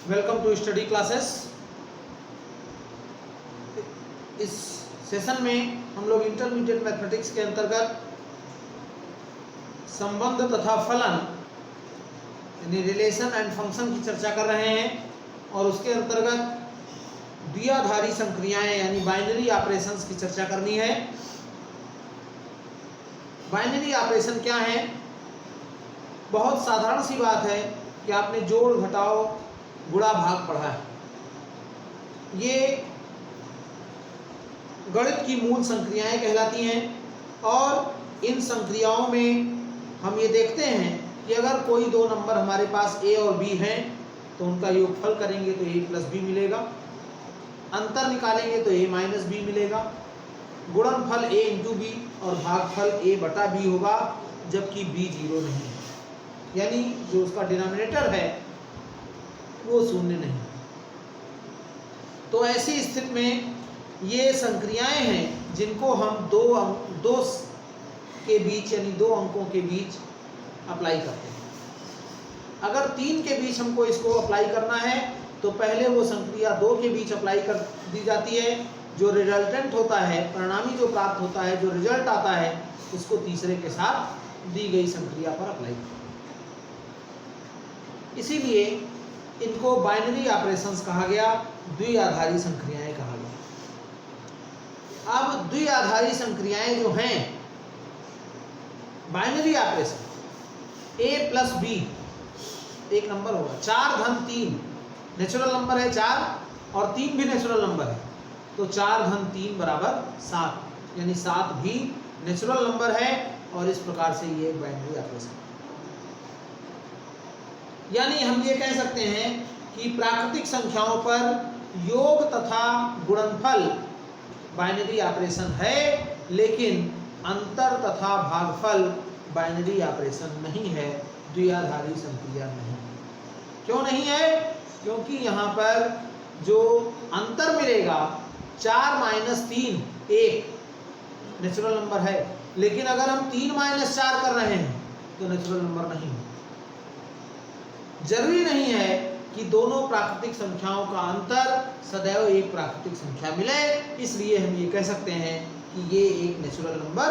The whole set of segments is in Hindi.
Welcome to study classes. इस सेशन में हम लोग इंटरमीडिएट मैथमेटिक्स के अंतर्गत संबंध तथा फलन यानी रिलेशन एंड फंक्शन की चर्चा कर रहे हैं और उसके अंतर्गत द्विआधारी संक्रियाएं यानी बाइनरी ऑपरेशंस की चर्चा करनी है। बाइनरी ऑपरेशन क्या है? बहुत साधारण सी बात है कि आपने जोड़ घटाओ गुणा भाग पढ़ा है। ये गणित की मूल संक्रियाएं कहलाती हैं और इन संक्रियाओं में हम ये देखते हैं कि अगर कोई दो नंबर हमारे पास a और b हैं तो उनका योगफल करेंगे तो a प्लस बी मिलेगा, अंतर निकालेंगे तो a माइनस बी मिलेगा, गुणनफल a इंटू बी और भागफल a बटा b होगा, जबकि b जीरो नहीं है, यानी जो उसका डिनोमिनेटर है वो शून्य नहीं। तो ऐसी स्थिति में ये संक्रियाएं हैं जिनको हम दो के बीच यानी दो अंकों के बीच अप्लाई करते हैं। अगर 3 के बीच हमको इसको अप्लाई करना है तो पहले वो संक्रिया 2 के बीच अप्लाई कर दी जाती है। जो रिजल्टेंट होता है, परिणामी जो प्राप्त होता है, जो रिजल्ट आता है, उसको तीसरे के साथ दी गई संक्रिया पर अप्लाई करते हैं। इसीलिए इनको बाइनरी ऑपरेशंस कहा गया, द्विआधारी संक्रियाएं कहा गया। अब द्विआधारी संक्रियाएं जो हैं, binary operation a plus B एक नंबर होगा, 4 धन 3 नेचुरल नंबर है 4 और 3 भी नेचुरल नंबर है, तो 4 धन 3 बराबर 7, यानी 7 भी नेचुरल नंबर है और इस प्रकार से ये बाइनरी ऑपरेशन। यानी हम ये कह सकते हैं कि प्राकृतिक संख्याओं पर योग तथा गुणनफल बाइनरी ऑपरेशन है, लेकिन अंतर तथा भागफल बाइनरी ऑपरेशन नहीं है, द्विआधारी संक्रिया नहीं। क्यों नहीं है? क्योंकि यहाँ पर जो अंतर मिलेगा 4 माइनस 3 1 नेचुरल नंबर है, लेकिन अगर हम 3 माइनस 4 कर रहे हैं तो नेचुरल नंबर नहीं है। जरूरी नहीं है कि दोनों प्राकृतिक संख्याओं का अंतर सदैव एक प्राकृतिक संख्या मिले, इसलिए हम ये कह सकते हैं कि ये एक नेचुरल नंबर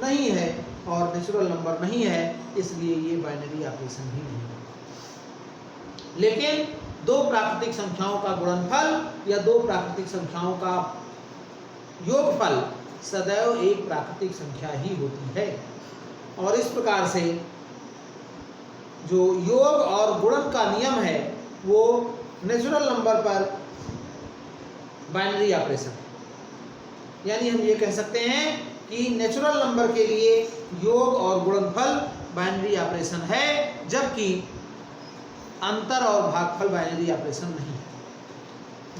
नहीं है और नेचुरल नंबर नहीं है इसलिए ये बाइनरी ऑपरेशन भी नहीं है। लेकिन दो प्राकृतिक संख्याओं का गुणनफल या दो प्राकृतिक संख्याओं का योगफल सदैव एक प्राकृतिक संख्या ही होती है और इस प्रकार से जो योग और गुणन का नियम है वो नेचुरल नंबर पर बाइनरी ऑपरेशन, यानी हम ये कह सकते हैं कि नेचुरल नंबर के लिए योग और गुणनफल बाइनरी ऑपरेशन है, जबकि अंतर और भागफल बाइनरी ऑपरेशन नहीं है।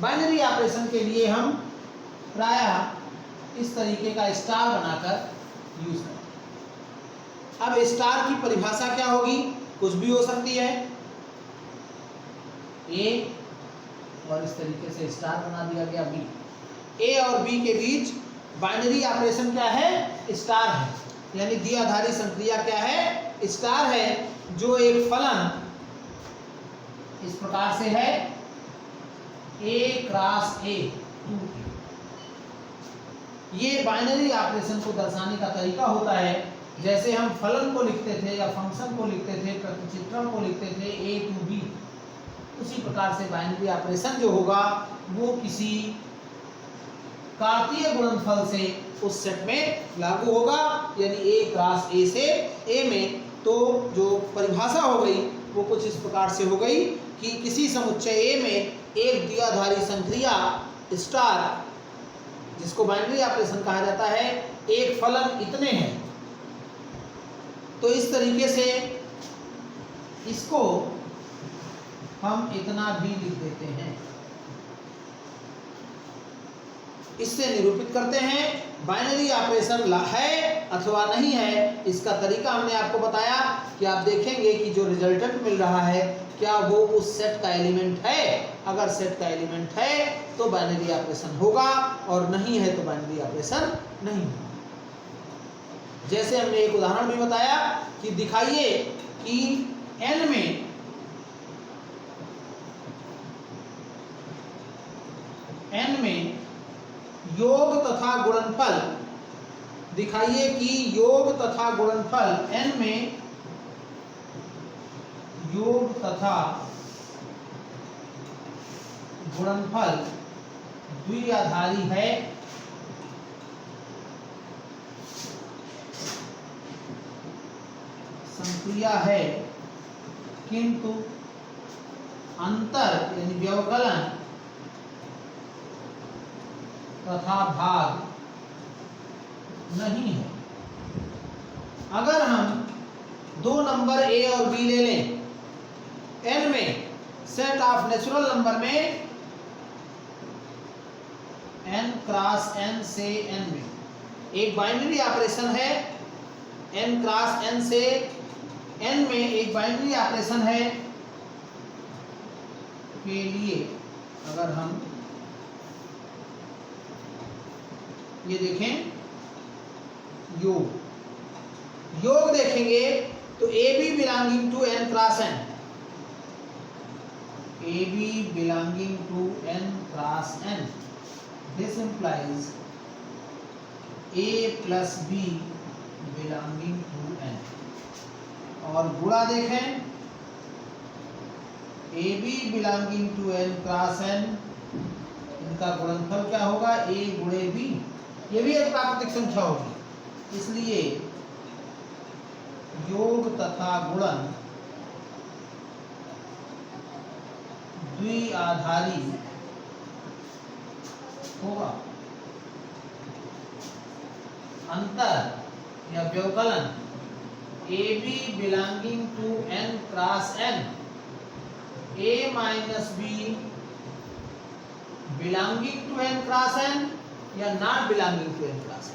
बाइनरी ऑपरेशन के लिए हम प्रायः इस तरीके का स्टार बनाकर यूज करते हैं। अब स्टार की परिभाषा क्या होगी? कुछ भी हो सकती है, ए और इस तरीके से स्टार बना दिया गया बी। ए और बी के बीच बाइनरी ऑपरेशन क्या है? स्टार है, यानी द्विआधारी संक्रिया क्या है? स्टार है, जो एक फलन इस प्रकार से है a क्रॉस a 2a। ये बाइनरी ऑपरेशन को दर्शाने का तरीका होता है। जैसे हम फलन को लिखते थे या फंक्शन को लिखते थे, प्रतिचित्रण को लिखते थे a to b, उसी प्रकार से बाइनरी ऑपरेशन जो होगा वो किसी कार्तीय गुणनफल से उस सेट में लागू होगा, यानी a क्रॉस a से a में। तो जो परिभाषा हो गई वो कुछ इस प्रकार से हो गई कि किसी समुच्चय a में एक द्विआधारी संक्रिया स्टार, जिसको बाइनरी ऑपरेशन कहा जाता है, एक फलन इतने हैं। तो इस तरीके से इसको हम इतना भी लिख देते हैं, इससे निरूपित करते हैं बाइनरी ऑपरेशन है अथवा नहीं है। इसका तरीका हमने आपको बताया कि आप देखेंगे कि जो रिजल्टेंट मिल रहा है क्या वो उस सेट का एलिमेंट है। अगर सेट का एलिमेंट है तो बाइनरी ऑपरेशन होगा और नहीं है तो बाइनरी ऑपरेशन नहीं होगा। जैसे हमने एक उदाहरण भी बताया कि दिखाइए कि n में n में योग तथा गुणनफल दिखाइए कि योग तथा गुणनफल n में योग तथा गुणनफल द्विआधारी है संक्रिया है किंतु अंतर यानी व्यवकलन तथा भाग नहीं है। अगर हम दो नंबर a और b ले लें n में, सेट ऑफ नेचुरल नंबर में n क्रॉस n से n में एक बाइनरी ऑपरेशन है, n क्रॉस n से n में एक बाइनरी ऑपरेशन है के लिए अगर हम ये देखें योग देखेंगे तो AB belonging to n cross n, AB belonging to n cross n, this implies A plus B belonging to n। और गुणा देखें AB belonging to n cross n, इनका गुणनफल क्या होगा A गुणे B, ये भी एक प्राकृतिक संख्या होगी, इसलिए योग तथा गुणन द्विआधारी होगा। अंतर या व्यवकलन AB belonging to n cross n, A minus B belonging to n cross n या not belonging to n cross n।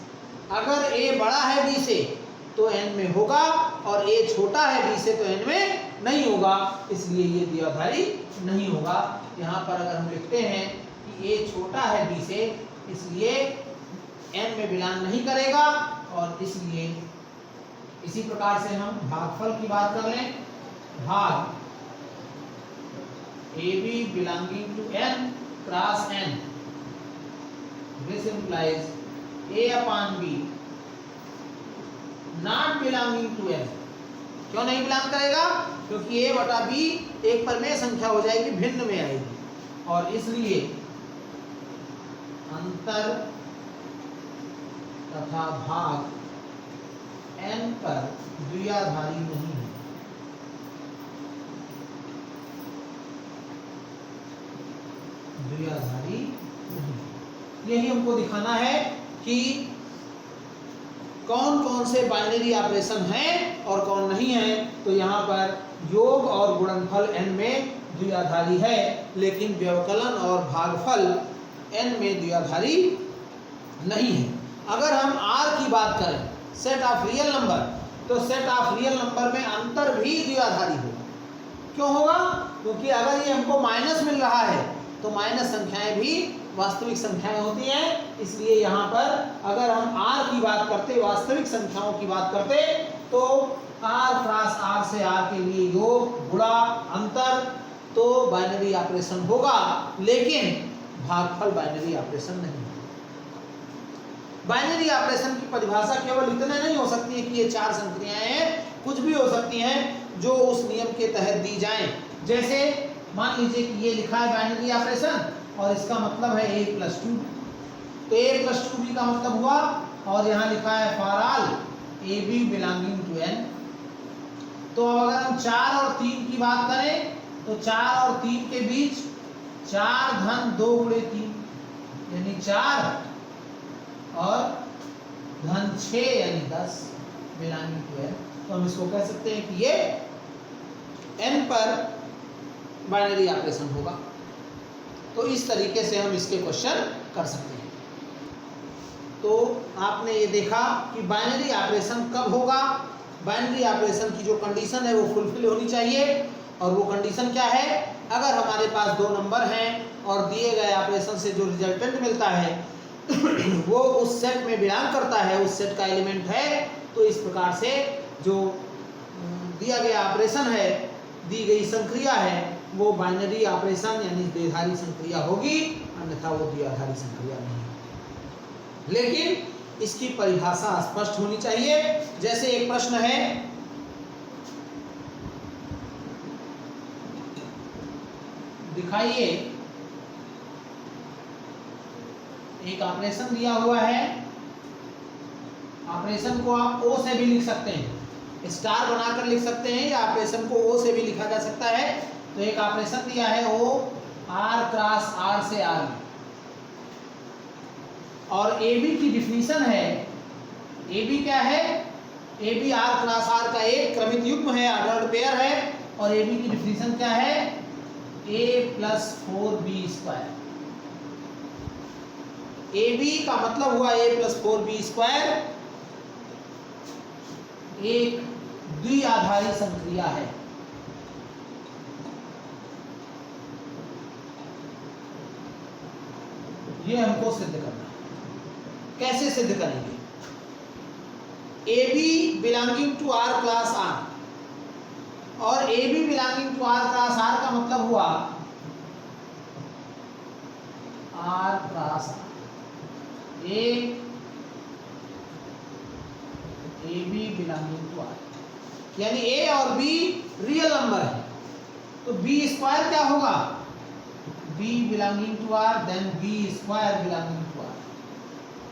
अगर A बड़ा है B से तो n में होगा और A छोटा है B से तो n में नहीं होगा, इसलिए ये द्विआधारी नहीं होगा। यहाँ पर अगर हम लिखते हैं कि A छोटा है B से, इसलिए n में बिलोंग नहीं करेगा, और इसलिए इसी प्रकार से हम भागफल की बात कर लें, भाग AB belonging to n cross n, this implies A upon B not belonging to n। क्यों नहीं बिलोंग करेगा? क्योंकि A बटा B एक परमेय संख्या हो जाएगी, भिन्न में आएगी, और इसलिए अंतर तथा भाग n पर द्विआधारी नहीं है। द्विआधारी नहीं, यही हमको दिखाना है कि कौन कौन से बाइनरी ऑपरेशन हैं और कौन नहीं है। तो यहाँ पर योग और गुणनफल n में द्विआधारी है, लेकिन व्यवकलन और भागफल n में द्विआधारी नहीं है। अगर हम r की बात करें, सेट ऑफ रियल नंबर, तो सेट ऑफ रियल नंबर में अंतर भी द्विआधारी होगा। क्यों होगा? क्योंकि अगर ये हमको माइनस मिल रहा है तो माइनस संख्याएं भी वास्तविक संख्याएं होती हैं, इसलिए यहाँ पर अगर हम r की बात करते, वास्तविक संख्याओं की बात करते, तो r क्रॉस r से r के लिए योग गुणा अंतर तो बाइनरी ऑपरेशन होगा, लेकिन भागफल बाइनरी ऑपरेशन नहीं। बाइनरी ऑपरेशन की परिभाषा केवल इतने नहीं हो सकती है कि ये चार संक्रियाएं हैं, कुछ भी हो सकती हैं जो उस नियम के तहत दी जाएं। जैसे मान लीजिए कि ये लिखा है बाइनरी ऑपरेशन और इसका मतलब है a प्लस 2, तो a प्लस 2b का मतलब हुआ, और यहाँ लिखा है for all AB belonging to n। तो अब अगर हम 4 और 3 की बात करें तो 4 और 3 के बीच 4 धन 2 गुणे 3 यानी 4 और धन 6 यानी 10 बिलोंगिंग टू n। तो हम इसको कह सकते हैं कि ये n पर बाइनरी ऑपरेशन होगा। तो इस तरीके से हम इसके क्वेश्चन कर सकते हैं। तो आपने ये देखा कि बाइनरी ऑपरेशन कब होगा, बाइनरी ऑपरेशन की जो कंडीशन है वो फुलफिल होनी चाहिए, और वो कंडीशन क्या है? अगर हमारे पास दो नंबर हैं और दिए गए ऑपरेशन से जो रिजल्टेंट मिलता है वो उस सेट में बिलोंग करता है, उस सेट का एलिमेंट है, तो इस प्रकार से जो दिया गया ऑपरेशन है, दी गई संक्रिया है, वो बाइनरी ऑपरेशन यानी द्विआधारी संक्रिया होगी, अन्यथा वो द्विआधारी संक्रिया नहीं होगी। लेकिन इसकी परिभाषा स्पष्ट होनी चाहिए। जैसे एक प्रश्न है, दिखाइए एक ऑपरेशन दिया हुआ है, ऑपरेशन को आप ओ से भी लिख सकते हैं, स्टार बनाकर लिख सकते हैं, या ऑपरेशन को ओ से भी लिखा जा सकता है। तो एक ऑपरेशन दिया है ओ आर क्रॉस आर से आर, और ए बी की डिफिनीशन है, ए बी क्या है, A B R cross R का एक क्रमित युग्म है, ऑर्डर्ड पेयर है, और ए बी की डिफिनीशन क्या है, a plus 4b square. A B का मतलब हुआ a प्लस 4b स्क्वायर, एक द्विआधारी संक्रिया है। ये हमको सिद्ध करना है। कैसे सिद्ध करेंगे? A B belonging to R class R, और A B belonging to R class R का मतलब हुआ R class R, A B belonging to R, यानी ए और बी रियल नंबर है, तो बी स्क्वायर क्या होगा, B belonging to R then B square belonging to R,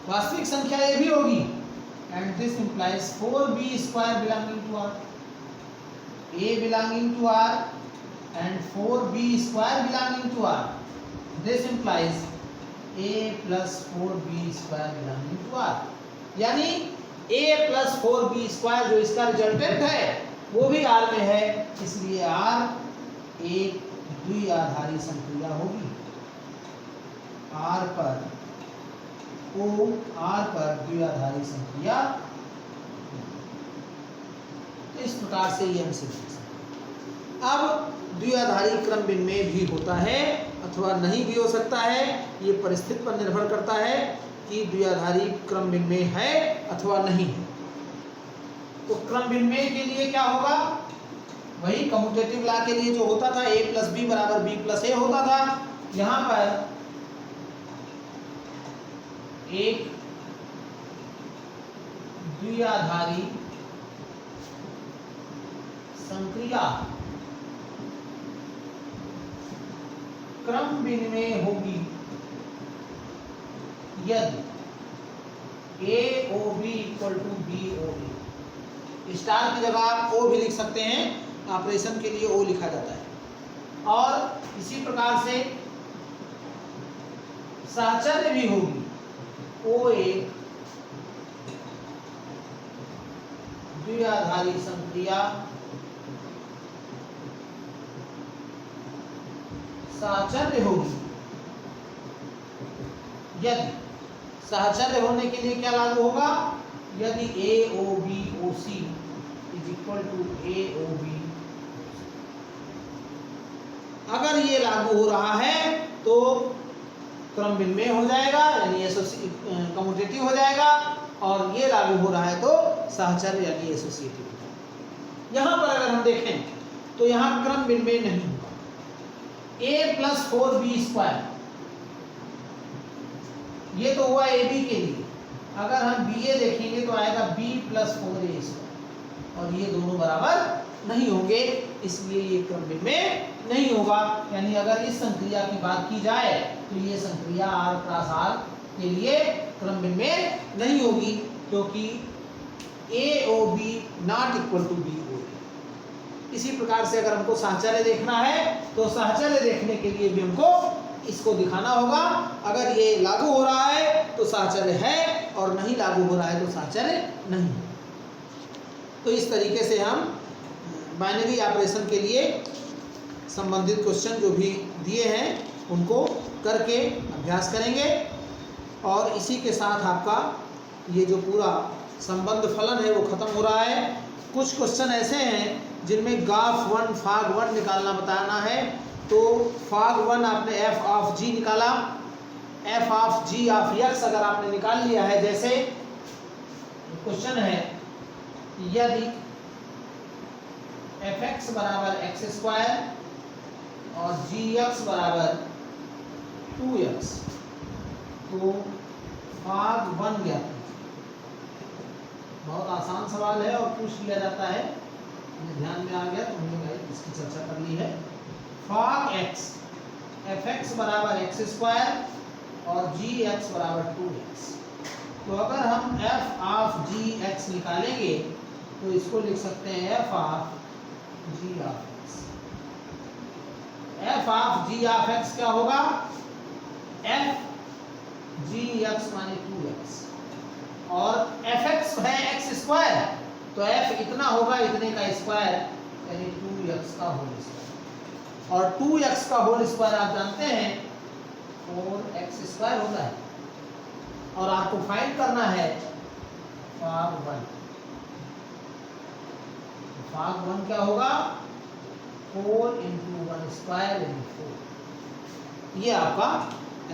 वास्तविक संख्या ए भी होगी, and this implies 4b square belonging to R, a belonging to r and 4b square belonging to r, this implies a plus 4b square belonging to r, यानी a plus 4b square जो इसका रिजल्टेंट है वो भी r में है, इसलिए r एक द्विआधारी संक्रिया होगी। r पर द्विआधारी संक्रिया। इस प्रकार से ये हम सिद्ध कर सकते हैं। अब द्विआधारी क्रम विनिमय भी होता है अथवा नहीं भी हो सकता है, ये परिस्थिति पर निर्भर करता है कि द्विआधारी क्रम विनिमय है अथवा नहीं है। तो क्रम विनिमय के लिए क्या होगा, वही कम्यूटेटिव लॉ के लिए जो होता था a प्लस बी बराबर बी प्लस ए होता था, यहाँ पर एक द्विआधारी संक्रिया क्रम विनिमय होगी यदि AOB equal to BOA। Star की जगह आप O भी लिख सकते हैं, ऑपरेशन के लिए O लिखा जाता है। और इसी प्रकार से साहचर्य भी होगी, O एक द्विआधारी संक्रिया साहचर्य होगी यदि, साहचर्य होने के लिए क्या लागू होगा, यदि AOBOC is equal to AOB। अगर ये लागू हो रहा है तो क्रम विनिमय हो जाएगा, यानी कम्यूटेटिव हो जाएगा, और ये लागू हो रहा है तो साहचर्य यानी एसोसिएटिव हो जाएगा। यहाँ पर अगर हम देखें तो यहाँ क्रम विनिमय नहीं होगा। a प्लस 4b स्क्वायर, ये तो हुआ ए बी के लिए। अगर हम बी ए देखेंगे तो आएगा b प्लस 4a स्क्वायर, और ये दोनों बराबर नहीं होंगे, इसलिए ये क्रम विनिमय नहीं होगा। यानी अगर इस संक्रिया की बात की जाए तो ये संक्रिया r क्रॉस r के लिए क्रम विनिमय नहीं होगी, क्योंकि AOB not equal to BOA। इसी प्रकार से अगर हमको साहचर्य देखना है तो साहचर्य देखने के लिए भी हमको इसको दिखाना होगा। अगर ये लागू हो रहा है तो साहचर्य है, और नहीं लागू हो रहा है तो साहचर्य नहीं। तो इस तरीके से हम बाइनरी ऑपरेशन के लिए संबंधित क्वेश्चन जो भी दिए हैं उनको करके अभ्यास करेंगे, और इसी के साथ आपका ये जो पूरा संबंध फलन है वो खत्म हो रहा है। कुछ क्वेश्चन ऐसे हैं जिनमें गाफ 1 फाग 1 निकालना बताना है, तो फाग 1 आपने f ऑफ g निकाला, f of g of x अगर आपने निकाल लिया है, जैसे क्वेश्चन है यदि fx बराबर x स्क्वायर और gx बराबर 2x। तो भाग 1 ज्ञात कीजिए। बहुत आसान सवाल है और पूछ लिया जाता है, ध्यान में आ गया तो हमने इसकी चर्चा कर ली है। भाग x, fx बराबर x स्क्वायर और gx बराबर 2x। तो अगर हम f ऑफ gx निकालेंगे तो इसको लिख सकते हैं f of g of x। f of g of x क्या होगा? f gx माने 2x और fx है x स्क्वायर, तो f इतना होगा, इतने का स्क्वायर यानी 2x का होल स्क्वायर। और 2x का होल स्क्वायर आप जानते हैं 4x स्क्वायर होता है। और आपको फाइंड करना है भाग 1। भाग 1 क्या होगा? 4 इंटू 1 स्क्वायर यानी 4। ये आपका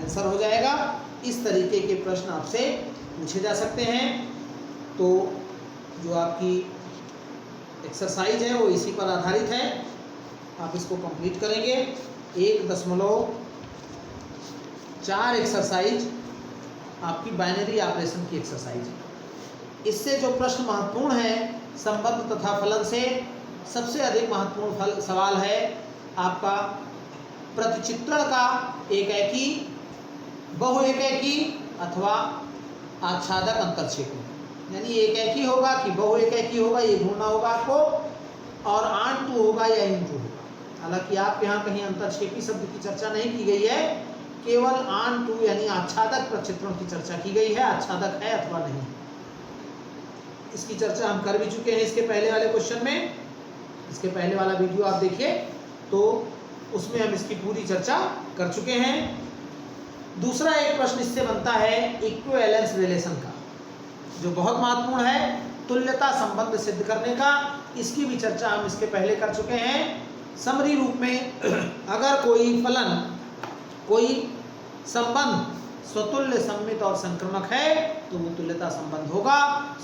आंसर हो जाएगा। इस तरीके के प्रश्न आपसे पूछे जा सकते हैं। तो जो आपकी एक्सरसाइज है वो इसी पर आधारित है। आप इसको कंप्लीट करेंगे। 1.4 एक्सरसाइज आपकी बाइनरी ऑपरेशन की एक्सरसाइज है। इससे जो प्रश्न महत्वपूर्ण है संबंध तथा फलन से, सबसे अधिक महत्वपूर्ण सवाल है आपका प्रतिचित्रण का एकैकी, बहुएकैकी अथवा आच्छादक अंतरक्षेपी। यानी एकैकी होगा कि बहुएकैकी होगा, ये ढूंढना होगा आपको, और आन टू होगा या इन टू होगा। हालांकि आपके यहाँ कहीं अंतरक्षेपी शब्द की चर्चा नहीं की गई है, केवल आन टू यानी आच्छादक प्रतिचित्रण की चर्चा की गई है, आच्छादक है अथवा नहीं। इसकी चर्चा हम कर भी चुके हैं इसके पहले वाले क्वेश्चन में। इसके पहले वाला वीडियो आप देखिए तो उसमें हम इसकी पूरी चर्चा कर चुके हैं। दूसरा एक प्रश्न इससे बनता है इक्विवेलेंस रिलेशन का, जो बहुत महत्वपूर्ण है, तुल्यता संबंध सिद्ध करने का। इसकी भी चर्चा हम इसके पहले कर चुके हैं। समरी रूप में अगर कोई फलन, कोई संबंध स्वतुल्य, सममित और संक्रमक है तो वो तुल्यता संबंध होगा।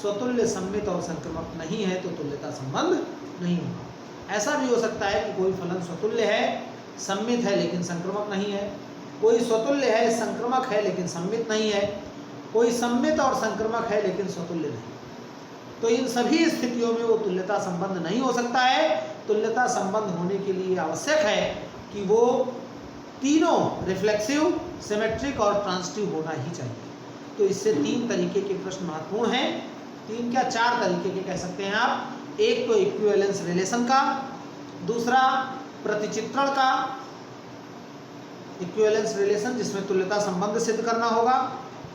स्वतुल्य, सममित और संक्रमक नहीं है तो तुल्यता संबंध नहीं होगा। ऐसा भी हो सकता है कि कोई फलन स्वतुल्य है, सममित है लेकिन संक्रमक नहीं है। कोई स्वतुल्य है, संक्रमक है लेकिन सममित नहीं है। कोई सममित और संक्रमक है लेकिन स्वतुल्य नहीं। तो इन सभी स्थितियों में वो तुल्यता संबंध नहीं हो सकता है। तुल्यता संबंध होने के लिए आवश्यक है कि वो तीनों रिफ्लेक्सिव, सिमेट्रिक और ट्रांजिटिव होना ही चाहिए। तो इससे 3 तरीके के प्रश्न महत्वपूर्ण हैं। 3 क्या 4 तरीके के कह सकते हैं आप। एक तो इक्विवेलेंस रिलेशन का, दूसरा प्रतिचित्रण का, इक्विवेलेंस रिलेशन जिसमें तुल्यता संबंध सिद्ध करना होगा,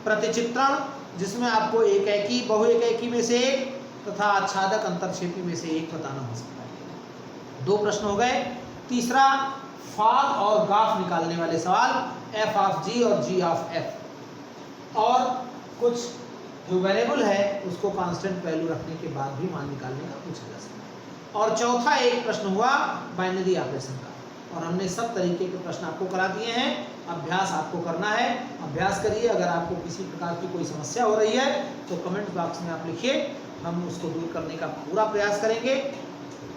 प्रतिचित्रण जिसमें आपको एकैकी, बहुएकैकी में से एक तथा आच्छादक अंतरक्षेपी में से एक बताना हो सकता है। 2 प्रश्न हो गए। तीसरा फाग और गाफ निकालने वाले सवाल, f ऑफ g और g ऑफ f, और कुछ जो वेरिएबल है उसको कांस्टेंट वैल्यू रखने के बाद भी मान निकालने का पूछा जा सकता है। और चौथा एक प्रश्न हुआ बाइनरी ऑपरेशन का। और हमने सब तरीके के प्रश्न आपको करा दिए हैं। अभ्यास आपको करना है, अभ्यास करिए। अगर आपको किसी प्रकार की कोई समस्या हो रही है तो कमेंट बॉक्स में आप लिखिए, हम उसको दूर करने का पूरा प्रयास करेंगे।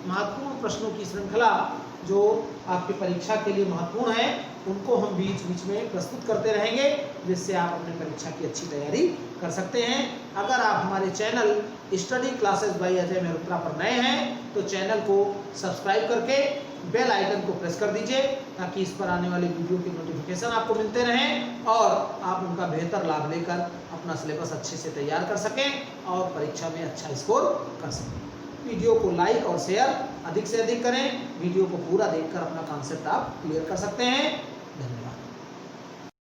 महत्वपूर्ण प्रश्नों की श्रृंखला जो आपकी परीक्षा के लिए महत्वपूर्ण है उनको हम बीच बीच में प्रस्तुत करते रहेंगे, जिससे आप अपनी परीक्षा की अच्छी तैयारी कर सकते हैं। अगर आप हमारे channel study classes bye Ajay Mehrotra पर नए हैं तो चैनल को सब्सक्राइब करके बेल आइकन को प्रेस कर दीजिए, ताकि इस पर आने वाले वीडियो के नोटिफिकेशन आपको मिलते रहें और आप उनका बेहतर लाभ लेकर अपना सिलेबस अच्छे से तैयार कर सकें और परीक्षा में अच्छा स्कोर कर सकें। वीडियो को लाइक और शेयर अधिक से अधिक करें। वीडियो को पूरा देखकर अपना कॉन्सेप्ट आप क्लियर कर सकते हैं। धन्यवाद।